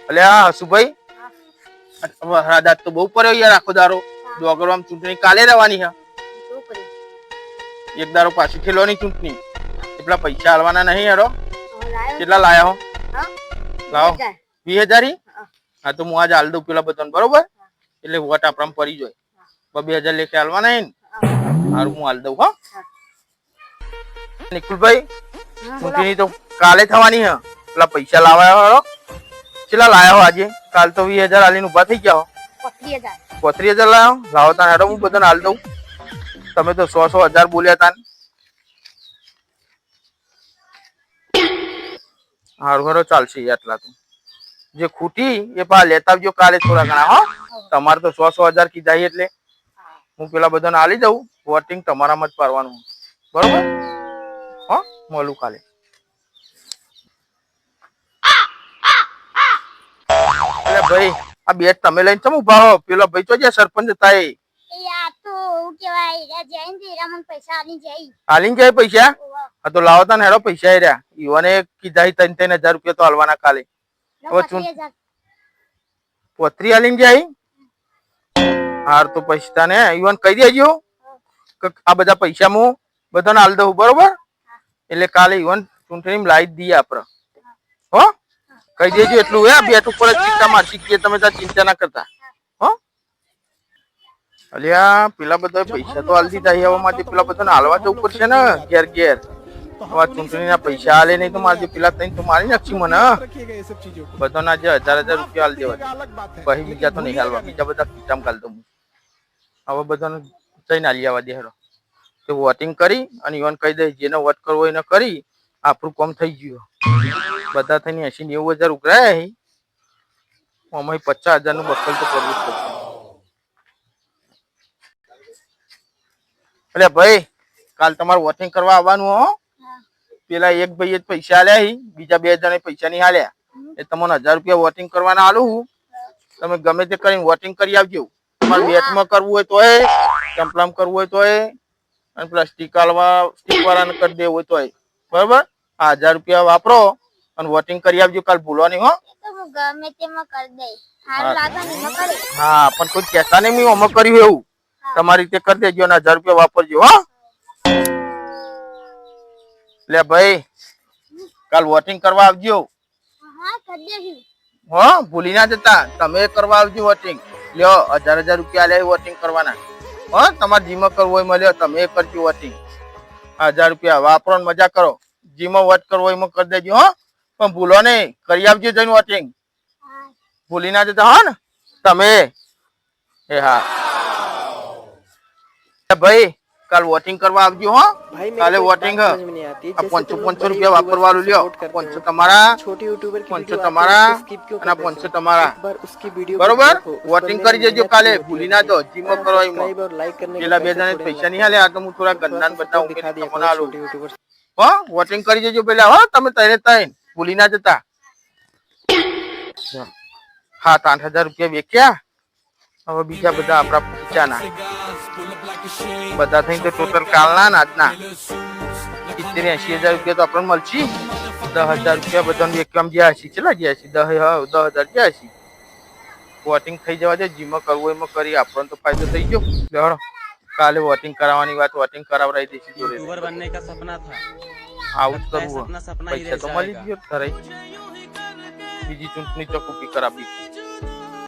એટલે આ હસુભાઈ વરસાદ તો બહુ પડ્યો યાર આખો દારો ડોગરવામાં ચૂંટણી કાલે રહેવાની છે એક દારો પાછી ખેલવાની ચૂંટણી એટલા પૈસા હાલવાના નહીં યારો કેટલા લાયા હો લાવો 20,000 હા તો હું આજ હાલ દઉં પેલા બધાને બરોબર એટલે વોટ આપણા પડી જાય 2,000 લેખે હાલવાના હે ને સારું હું હાલ દઉં હા નિકુલભાઈ ચૂંટણી તો કાલે થવાની છે પેલા પૈસા લાવ્યા કેટલા લાયા હો આજે કાલ તો 20,000 હાલીને ઉભા થઈ ગયા હો 35,000 લાવ્યો લાવો તા હેડો હું બધાને હાલ દઉં તમે તો 100,000 બોલ્યા તા હારું હારો ચાલશે આટલા તો જે ખૂટી એ પા લેતા આવજો કાલે થોડા ઘણા હો તમારે તો 100,000 કીધા એટલે હું પેલા બધાને હાલી દઉં વોટિંગ તમારામાં જ પાડવાનું બરોબર હો મળું કાલે એટલે ભાઈ આ બેટ તમે લઈને ચમ ઉભા હો પેલો ભાઈ તો જે સરપંચ હતા એ હાલીને જાય પૈસા હા તો લાવો તા ને હેડો પૈસા એ રહ્યા ઈવને કીધા 3,000 રૂપિયા તો હાલવાના કાલે પોતરી હાલીને જાય હાર તો પૈસા ને ઈવન કહી દેજો આ બધા પૈસા હું બધાને હાલ દઉં બરોબર એટલે કાલે ઈવન ચૂંટણી લાવી દઈએ આપડે હો કહી દેજો એટલું હે બેટ ઉપર જ ચિંતા મારશી કે તમે ત્યાં ચિંતા ના કરતા હો અલ્યા પેલા બધા પૈસા તો હાલ દીધા હવે મારે પેલા બધાને હાલવા જવું પડશે ને ઘેર ઘેર ચૂંટણીના પૈસા હાલે નહીં તો મારે પેલા તઈને તો મારી નાખશી મને બધાના જે 1,000 રૂપિયા હાલ દેવા પછી બીજા તો નહીં હાલવા બીજા બધા ખીચામ કાલ દઉં હવે બધાને જઈને હાલી આવવા દે હેરો તો વોટિંગ કરી અને ઈવન કહી દે જેને વોટ કરવો એને કરી આપણું કામ થઈ ગયું બધા થઈને 80-90,000 ઉઘરાયા આમાં 50,000 નું બક્કલ તો કરવું જ પડશે એટલે ભાઈ કાલ તમારે વોટિંગ કરવા આવવાનું હો પેલા એક ભાઈ પૈસા હાલ્યા બીજા 2 જણે પૈસા નહીં હાલ્યા એ તમને 1,000 રૂપિયા વોટિંગ કરવાના હાલું તમે ગમે તે કરીને વોટિંગ કરી આવજો તમારે બેટમાં કરવું હોય તોય કેમ્પલામ કરવું હોય તોય અને પેલા સ્ટીક વાળાને કરી દેવું હોય તોય બરોબર આ 1,000 રૂપિયા વાપરો અને વોટિંગ કરી આવજો કાલ ભૂલવા નહીં હો હા પણ કોઈ કહેતા નહીં મેં અમુક કર્યું એવું તમારી રીતે કરી દેજો અને 1,000 રૂપિયા વાપરજો હો લે ભાઈ કાલ વોટિંગ કરવા આવજો હો ભૂલી ના જતા તમે કરવા આવજો વોટિંગ લ્યો 1,000 રૂપિયા લે વોટિંગ કરવાના હો તમારે જીમાં કરવું હોય મળ્યો તમે કરજો વોટિંગ 1,000 રૂપિયા વાપરો ને મજા કરો જીમાં વોટ કરવો એમાં કરી દેજો હો પણ ભૂલો નહીં કરી આવજો જઈને વોટિંગ ભૂલી ના જતા હો ને તમે એ હા ભાઈ કાલ વોટિંગ કરવા આવજો હો કાલે વોટિંગ 500 રૂપિયા વાપરવાનું લ્યો 500 તમારા 500 તમારા અને 500 તમારા બરોબર વોટિંગ કરી દેજો કાલે ભૂલી ના જો જીમો કરો પેલા 2 જણે પૈસા નહીં હાલે આ તો હું થોડા ગંદાન બતાવું કે તમને આલું હો વોટિંગ કરી દેજો પેલા હો તમે તઈને ભૂલી ના જતા 7-8,000 રૂપિયા વેચ્યા હવે બીજા બધા આપણા પૈસાના બધા થઈને તો ટોટલ કાલના ને આજના 70-80,000 રૂપિયા તો આપણને મળશે 10,000 રૂપિયા બધાને એકમ જ્યાં હશે કેટલા ગયા છે 10,000 ગયા હશે વોટિંગ થઈ જવા દે જીમાં કરવું એમાં કરી આપણને તો ફાયદો થઈ ગયો કાલે વોટિંગ કરાવવાની વાત વોટિંગ કરાવડાવી દઈશું જોડે આવું જ કરવું પૈસા તો મળી ગયો ધરાઈ બીજી ચૂંટણી ચોખ્ખી કરાવી